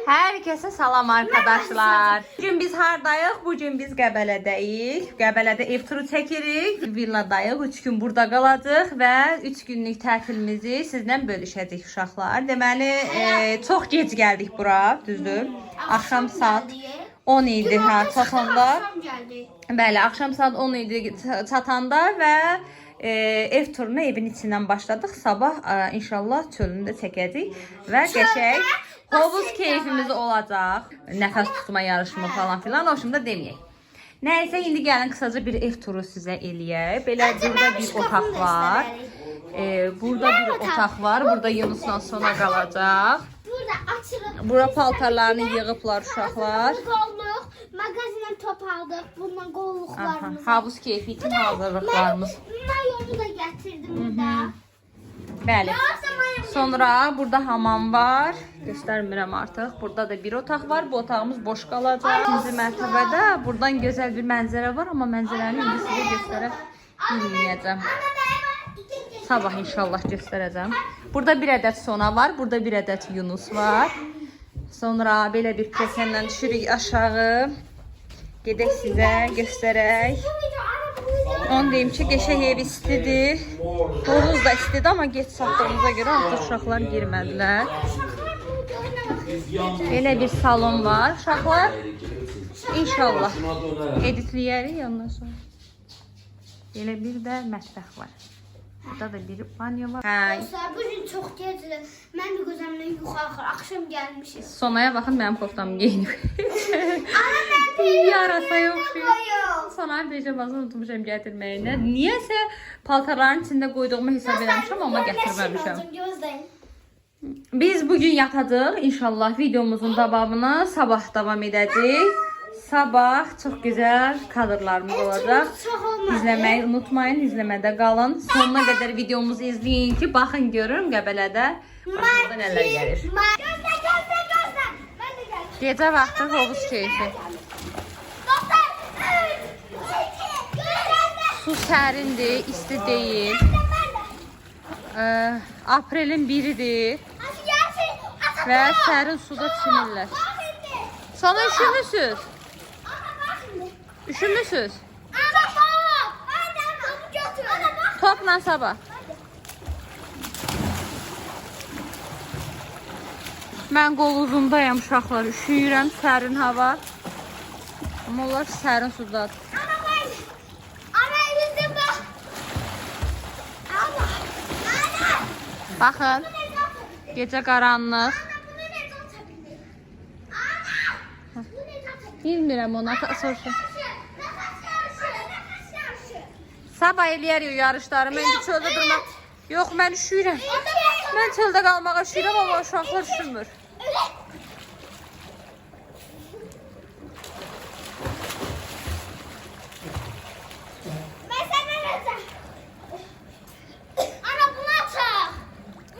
Herkese salam arkadaşlar. Bugün biz hardayıq? Bugün biz Qəbələdəyik. Qəbələdə ev turu çəkirik. Villadayıq. 3 gün burada qalacağıq və 3 günlük tətilimizi sizlə bölüşəcəyik uşaqlar. Deməli, çox gec gəldik bura, düzdür? Axşam saat 10 idi çatanda. Bəli, axşam saat 10 idi çatanda və ev turuna evin içindən başladıq. Sabah inşallah çölünü də çəkəcəyik və qəşəng hovuz keyfimiz olacaq. Nəfəs tutma yarışma falan filan. O şimdi deməyək. Nəysə, indi gəlin qısaca bir ev turu sizə eləyək. Belə burada bir otaq var. Burada bir otaq var. Burada Yunus'la sona qalacaq. Burada açılıb. Bura paltarlarını yığıblar uşaqlar. Qolluq, mağazindən top aldıq. Bundan qolluqlarımız. Havuz keyfi üçün hazırlıqlarımız. Mayonu da gətirdim burada. Bəli. Sonra burada hamam var. Göstərmirəm artıq. Burada da bir otaq var. Bu otağımız boş qalacaq. İkinci mərtəbədə buradan gözəl bir mənzərə var, amma mənzərəni indi sizə göstərə bilməyəcəm. Sabah inşallah göstərəcəm. Burada bir ədəd Sona var. Burada bir ədəd Yunus var. Sonra belə bir pilləkənlə düşürük aşağı. Gedək sizə göstərək. Onu deyim ki, qəşəng ev istidir. Hovuz da istidir, amma geç satdığımıza görə artıq uşaqlar girmədilər. Belə bir salon var uşaqlar. İnşallah editləyərik ondan sonra. Belə bir də mətbəx var. Burada da bir banyo var. Bugün çox gecdir. Mən də gözəmdən yuxarı axşam gəlmişik. Sonaya baxın, mənim koftamı geyinib. Yarasa yoxdur. Sonaya pijamazı unutmuşam gətirməyinə. Niyəsə paltarların içində qoyduğumu hesab eləmişəm, amma gətirməmişəm. Biz bugün yatacağıq. İnşallah videomuzun davamına sabah davam edəcək. Sabah çox gözəl kadrlarımız olacaq. İzləməyi unutmayın, izləmədə qalın. Sonuna qədər videomuzu izləyin ki, baxın görün Qəbələdə başımıza nələr gəlir. Gecə vaxtı hovuz keyfi. Su sərindir, isti deyil. Aprelin 1-idir və sərin suda çimirlər. Sana üşümüsüz? Üşümüsüz? Topla sabah. Mən qol uzundayım uşaqlar, üşüyürəm, sərin hava. Amma onlar sərin sudadır. Baxın, gecə qaranlıq. Bilmirəm, ona soruşum. Sabah eləyərik yarışları. Mən çöldə durmaq. Yox, mən üşüyürəm. Mən çöldə qalmağa üşüyürəm, amma uşaqlar üşümür.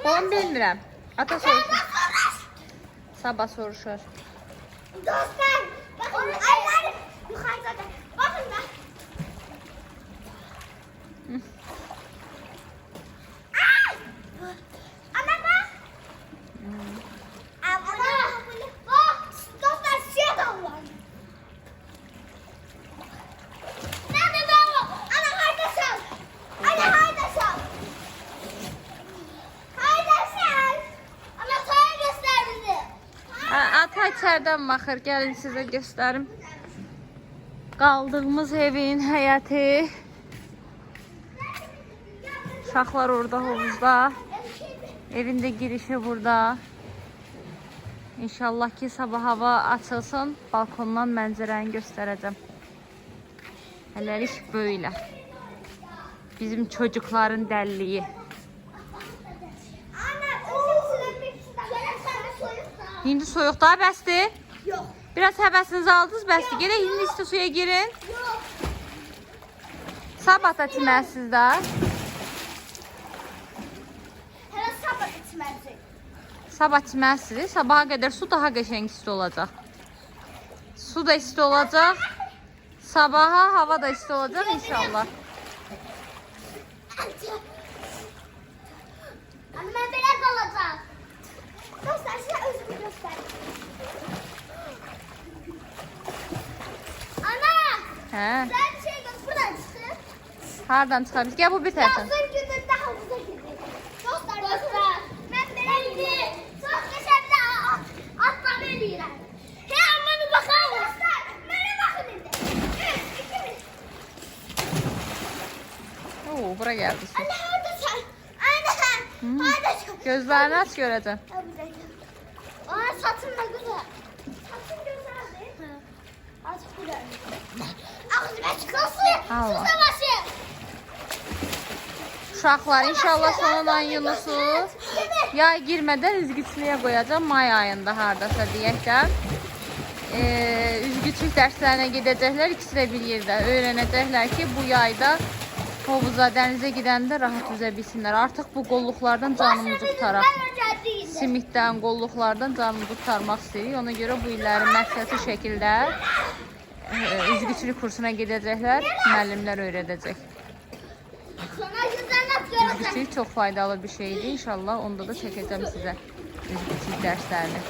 Onu bilmirəm. Ata soruşur. Sabah soruşur. Dostlar, bakın aylar yukarıda. Bakın da. Ana bak. Ana. Bak, dostlar suya dallar. Nerede dallar? Ana hayda sal. Ana hayda sal. Hayda sal. Ana sana gösterdi. Ata içərdən baxır, gəlin sizə göstərim. Qaldığımız evin həyəti. Uşaqlar orada hovuzda. Evin də girişi burada. İnşallah ki sabah hava açılsın, balkondan mənzərəni göstərəcəm. Hələlik böyle. Bizim çocukların dəlliyi. İndi soyuq daha bəsdir. Yok. Biraz həvəsinizi aldınız, bəsdir. Gedək indi isti suya girin. Yok. Sabah da çiməsiz də. Hele sabah içmezsin. Sabah çiməsiz. Sabaha qədər su daha qəşəng isti olacaq. Su da isti olacaq. Sabaha hava da isti olacaq inşallah. Anne ben böyle kalacağım. Hə. Güzel bir şey yok. Buradan çıkın. Hardan çıxabilir? Gəl bu bir tərəfdən. Yazın gününde havuza gidelim. Dostlar. Ben beğendim. Çok geçerli atlar eləyirəm. Hey amanı bakalım. Dostlar. Bana bakın indi. 3, 2, 1. Oo, bura gəldi. Anne orada sen. Anne. Orada sen. Gözlərini aç görəcəm. Aa satın da güzel. Satın güzel değil mi? Azıcık güzel. Ağzıma çıkasın. Allah. Su savaşı. Uşaqlar inşallah sonundan Yunusu yay girmədən üzgüçlüyə qoyacağam may ayında hardasa deyək də. Üzgüçlük dərslərinə gedəcəklər, ikisi də bir yerdə öyrənəcəklər ki, bu yayda hovuza, dənizə gedəndə rahat üzə bilsinlər. Artıq bu qolluqlardan canımızı tutaraq. Simitdən, qolluqlardan canımızı tutarmaq istəyirik. Ona görə bu illərin məqsədli şəkildə üzgüçlük kursuna gedəcəklər, müəllimlər öyrədəcək. Sonra güzel atıyoruz. Üzgüçlük çox faydalı bir şeydir. İnşallah onda da çəkəcəm sizə üzgüçlük dərslərini.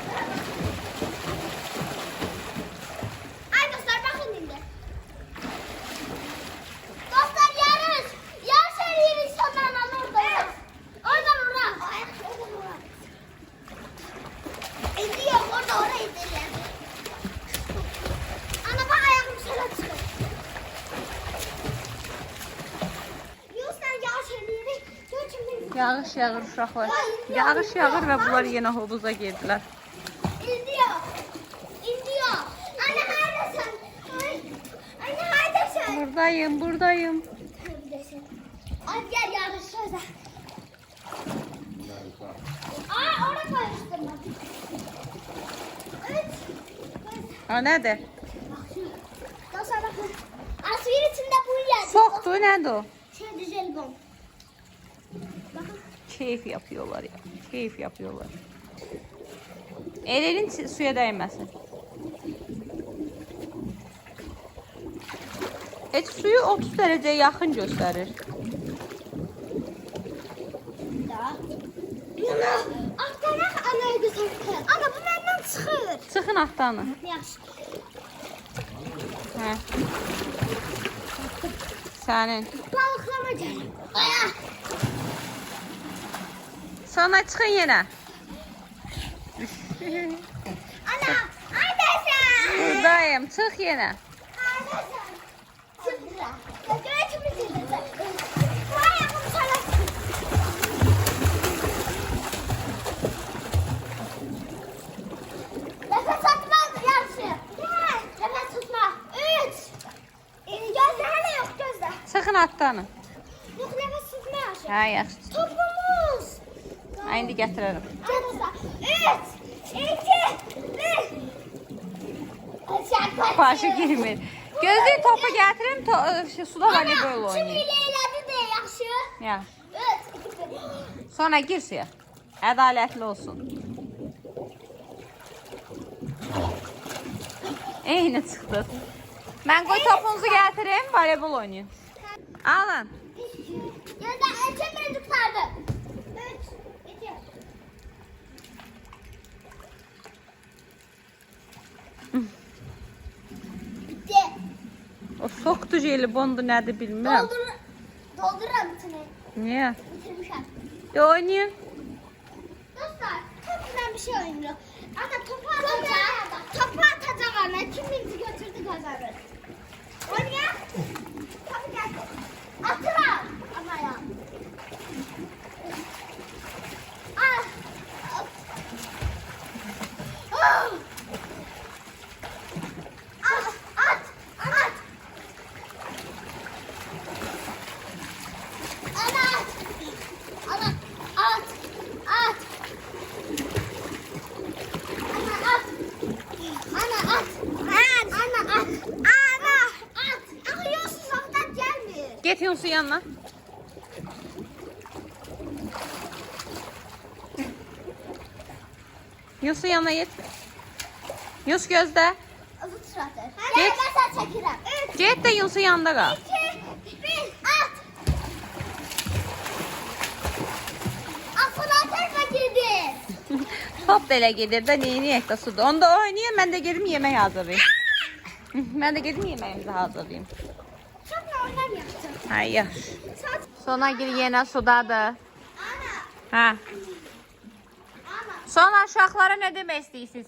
Ay dostlar bakın şimdi. Dostlar yarış. Yarış eliyirik sonlarından oradayız. Oradan oraya. Oradan oraya. Ediyor orada oraya ediyor. Ana bak ayağım sana çıkıyor. Yok sen yarış eliyirik. Yok şimdi. Yağış yağır uşaqlar. Yağış yağır və bunlar yenə hovuza girdilər. İndiyor. İndiyor. Anne neredesin? Anne neredesin? Buradayım, buradayım. Hadi gel yarış söyle. Aa orada koymuştum ben. Evet. Ha, nədir? Daha sonra bakın. Asfir içinde bu yer. Soğukdur, nədir o? Şimdi jelibon. Bakın. Keyif yapıyorlar ya. Keyif yapıyorlar. Ellerin suya değməsin. Heç suyu 30 dereceye yaxın göstərir. Da. Yana. Aktarak anaya güzel. Ana bu benden çıkır. Çıxın atdanı. Yaxşı. Hə. Sənin. Balıklama gel. Aya. Sonra çıxın yenə. Ana. Neredesin? Buradayım. Çıx yenə. Neredesin? Çıktıra. Göğütümü çizdi. Bu ayağım sana çıkır. Nefes atmaz yarışı. Gel. Nefes tutma. 3. Gözler yok gözler. Çıxın atdanı. Yok nefes tutma yarışı. Hə, yaxşı. Topumuz. Ha, indi gətirərəm. Canısa. 3, 2, 1. Aşağı Başı girmir. Gözlük topu gətirim, suda voleybol Kim oynayır. bile elədi de yaxşı. Ya. 3, 2, 1. Sonra gir suya. Ədalətli olsun. Eyni çıxdıq. Mən qoy topunuzu gətirim, voleybol oynayın. Alın. Gözler ölçem beni tutardı. 3, 2. Bitti. O soxdu jelibondu, nədir bilmirəm. Doldururum içine. Niyə? Bitirmişim. Oynayın. Dostlar çok güzel bir şey oynuyor. Ana topu atacağım. Topu atacağım ana. Kim bizi götürdü kazanır. Oynayalım. Topu geldi. Atıram. Ama ya. Al. Oh. At. At. At. Ana at. Ana at. At. Ana at. Ana at. At. Ana at. Ana at. Akıyorsun sokaktan gelmiyor. Get Yunus'un yanına. Yunus'un yanına git. Yunus gözdə. Uzun suratı. Geç. Gel ben sana çekirəm. 3, Get də Yunus'un yanında qal. 2, 1, at. Asıl atarsa girdi. Top da elə gedir də, neyini yəkdə sudur. Onda oynayın, mən də gedim yemək hazırlayım. Ben de gedim yemeğimizi hazırlayayım. Topla oynamayacağım. Hayır. Saat. Sonra gir yine sudadır. Ana. Ha. Ana. Sonra uşaqlara ne demək istəyirsiniz?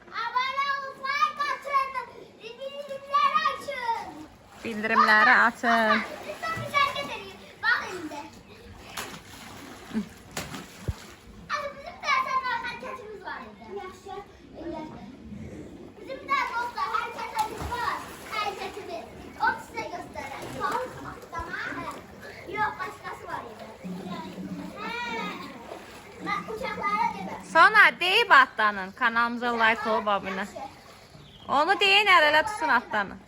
Abone olmayı kaçırdım. Bildirimleri açın. Bildirimləri açın. Lütfen bir hareket edin. Bak şimdi. Abi bizim de sen hareketimiz var idi. Yaşa. Bizim de dostlar hareketimiz var. Hareketimiz. Onu size göstereyim. Tamam. Yok başkası var idi. Ben uçaklara dedim. Sonra deyib atlanın. Kanalımıza like olub abunə. Onu deyin, əl-ələ tutsun atlanın.